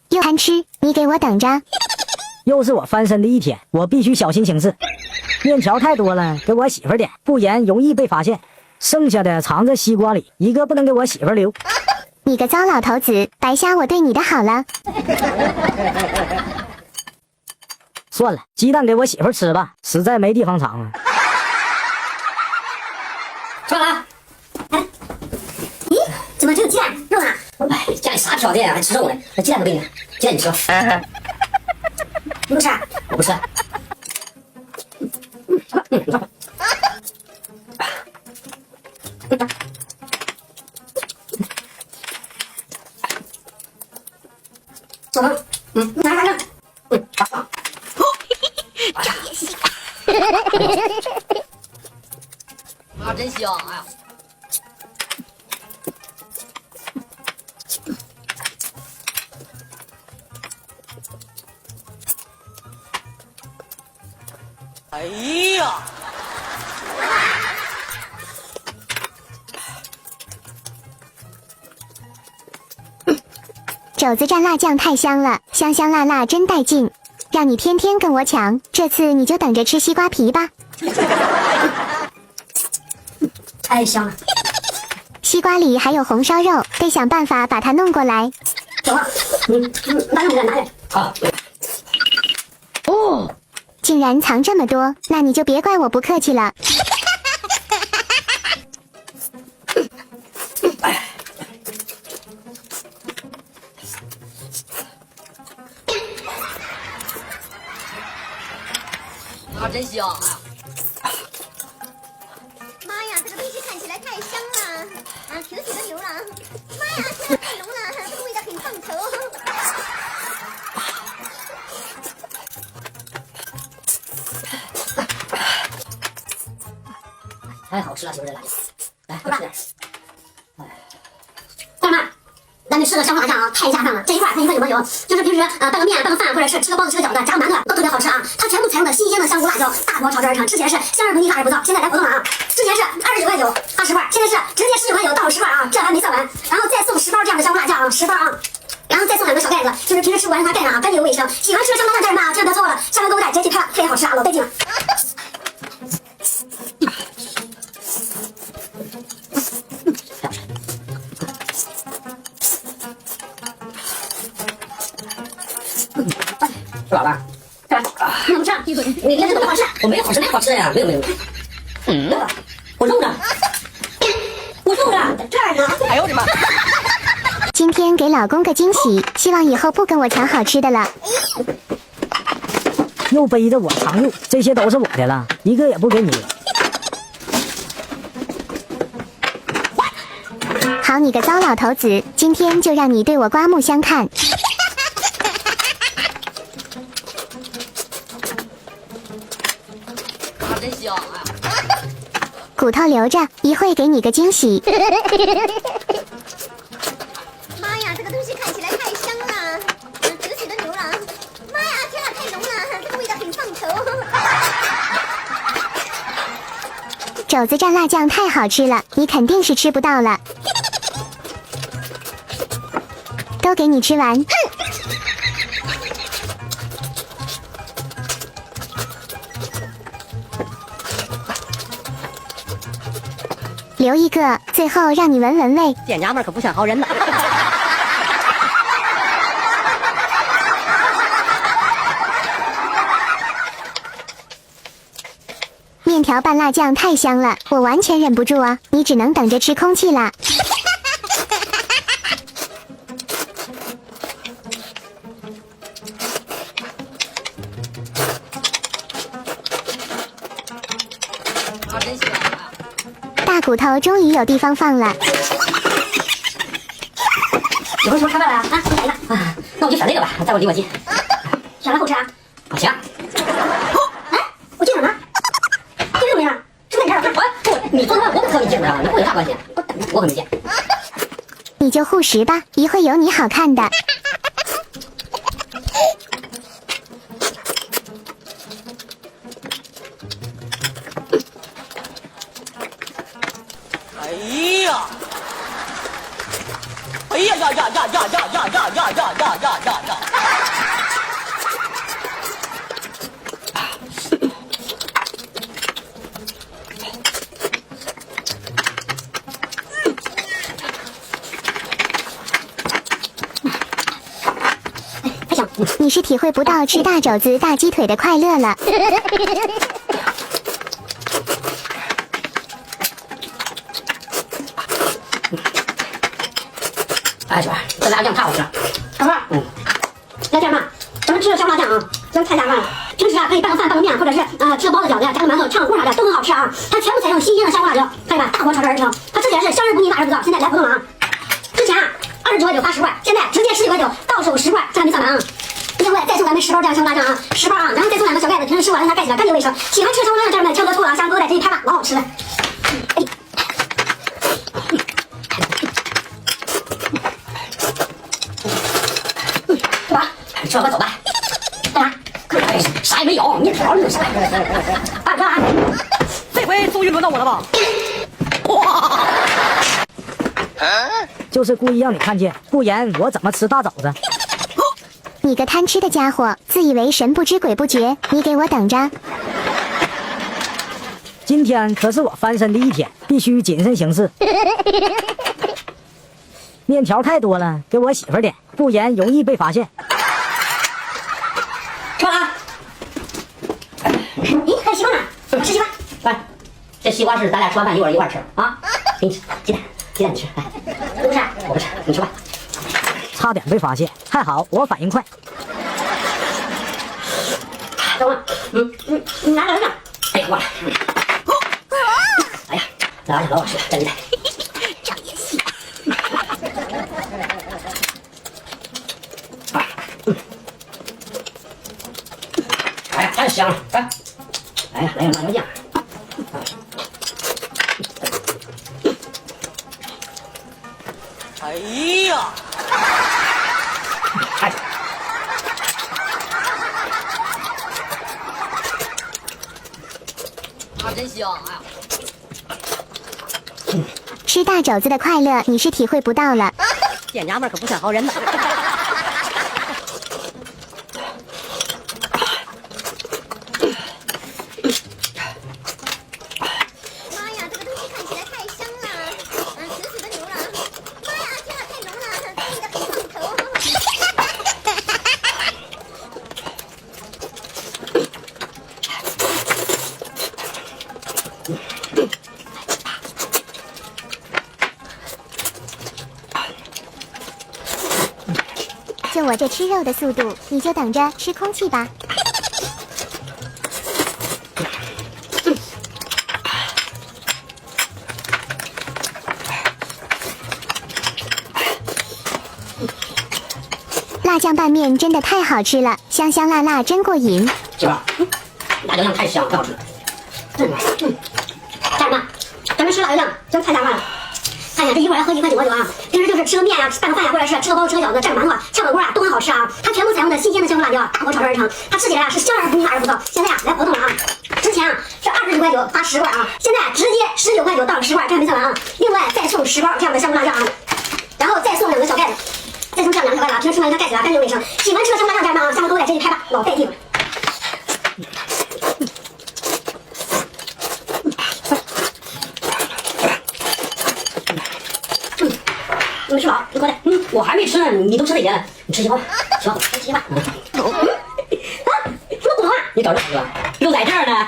又贪吃，你给我等着！又是我翻身的一天，我必须小心行事。面条太多了，给我媳妇点，不然容易被发现。剩下的藏在西瓜里，一个不能给我媳妇留。你个糟老头子，白瞎我对你的好了。算了，鸡蛋给我媳妇吃吧，实在没地方藏了。吃完了。哎，咦，怎么只有鸡蛋肉呢？哎，家里啥条件啊，还吃肉呢？那鸡蛋都给你了，鸡蛋你吃。你不吃？我不吃。小鹏，拿啥呢？这也行。啊，真香！哎呀，哎呀！肘子蘸辣酱太香了，香香辣辣真带劲，让你天天跟我抢，这次你就等着吃西瓜皮吧。太香了！西瓜里还有红烧肉，得想办法把它弄过来。小胖，拿着拿着。好。哦，竟然藏这么多，那你就别怪我不客气了。啊，真香！哎呀，妈呀，这个东西看起来太香了，啊，挺起的牛了。妈呀，天啊，太浓了，这个味道很烫头。太好吃了，媳妇这辣椒，来多吃点。干嘛？咱们吃的香辣酱啊，太下饭了。这一块它一份有没有？就是平时拌个面、拌个饭，或者是吃个包子、吃个饺子、炸个馒头，都特别好吃啊。它全部采用的新鲜的香菇辣椒，大锅炒制而成。之前是香味浓郁，大而不燥，现在来活动了啊！之前是29.9块9，20块，现在是直接19.9到10块啊，这还没算完。然后再送10包这样的香菇辣酱啊，10包啊。然后再送2个小盖子，就是平时吃不完它盖上啊，干净又卫生。喜欢吃香辣酱家人们啊，千万别错过了，下回购物袋直接去看，特别好吃啊，老带劲了。吃饱了，吃完，你怎么吃？你这怎么好吃？我没有好吃，没好吃的呀，没有。我肉呢？我肉呢？这儿呢？哎呦我的妈！今天给老公个惊喜，希望以后不跟我抢好吃的了。又背着我藏肉，这些都是我的了，一个也不给你。好你个糟老头子，今天就让你对我刮目相看。啊，真香！哎呀，骨头留着，一会给你个惊喜。妈呀，这个东西看起来太香了，挺起的牛了。妈呀，天啊，太浓了，这个味道很烫头。肘子蘸辣酱太好吃了，你肯定是吃不到了。都给你吃完。哼！留一个，最后让你闻闻味。店家们可不像好人呐。面条拌辣酱太香了，我完全忍不住啊！你只能等着吃空气啦。啊，真香！大骨头终于有地方放了。有什么吃饭了啊？来一个啊，那我就选这个吧，在我离我近。选完后吃啊？好行。哎，我进哪呢？进这个没啊？是在你这儿？你做的饭我可挑你进不上，那跟我有啥关系？我可没进。你就护食吧，一会有你好看的。哎呀！哎呀呀呀呀呀呀呀呀呀呀呀呀呀呀！你是体会不到吃大肘子大鸡腿的快乐了。哎，媳妇儿，这辣酱太好吃了。小妹儿，来这样吧，咱们吃香辣酱啊，咱太下饭了。平时啊，可以拌个饭、拌个面，或者是吃个包子、饺子呀，加个馒头、炝个糊啥的，都很好吃啊。它全部采用新鲜的香菇辣椒，看见吧，大锅炒制而成。它之前是香而不腻，辣而不燥，现在来活动了啊。之前啊29块9发10块，现在直接19块9，到手10块，这还没算完啊。另外再送咱们10包这样香菇辣酱啊，10包啊，然后再送2个小盖子，平时吃完了让它盖起来，干净卫生。喜欢吃香菇辣酱，家人们挑个醋啊、香菇在这一拍吧，老好吃了。哎。干嘛？吃完快走吧。干啥？啥也没有，你吃好你就啥？干啥？这回终于轮到我了吧？哇！就是故意让你看见，不然我怎么吃大肘子？你个贪吃的家伙，自以为神不知鬼不觉，你给我等着！今天可是我翻身的一天，必须谨慎行事。面条太多了，给我媳妇点，不然容易被发现。吃完了。咦，还有西瓜呢？吃西瓜。来，这西瓜是咱俩吃完饭一会儿一块吃啊。给你吃鸡蛋，鸡蛋你吃。来，我不吃，我不吃，你吃吧。差点被发现，还好我反应快。等会儿，你拿点儿。哎，忘了。哎呀，老好吃，真的。这也行。哎呀，太香了！哎呀，来点辣椒酱。哎呀！哎。啊，真香！哎呀，吃大肘子的快乐你是体会不到了。店家们可不算好人呐。妈呀，这个东西看起来太香了，甜死个牛了！妈呀，这样太浓了，腻得很上头。就我这吃肉的速度，你就等着吃空气吧。辣酱拌面真的太好吃了，香香辣辣，真过瘾。媳妇儿，辣椒酱太香，太好吃了。家人们，咱们吃辣椒酱真太下饭了。看一下这一会儿要喝1块9毛9啊！平时就是吃个面呀、拌个饭呀，或者是吃个包子、吃个饺子、蘸个馒头、炝个锅啊，都很好吃啊。它全部采用的新鲜的香菇辣椒，大锅炒制而成。它吃起来啊是香而不腻，辣而不燥。现在啊来活动了啊！之前啊是29块9发10块啊，现在直接19块9到10块，这还没算完啊！另外再送10包这样的香菇辣酱啊，然后再送2个小盖子，再送这样2个小盖子啊，平时吃完它盖起来干净卫生。喜欢吃的香菇辣酱，家人们啊，下面都在这里拍吧，老带劲了。你们吃饱，你过来。我还没吃呢，你都吃哪些了？你吃西瓜吧，西瓜，吃西瓜。啊，什么骨头啊？你找这个，又在这儿呢。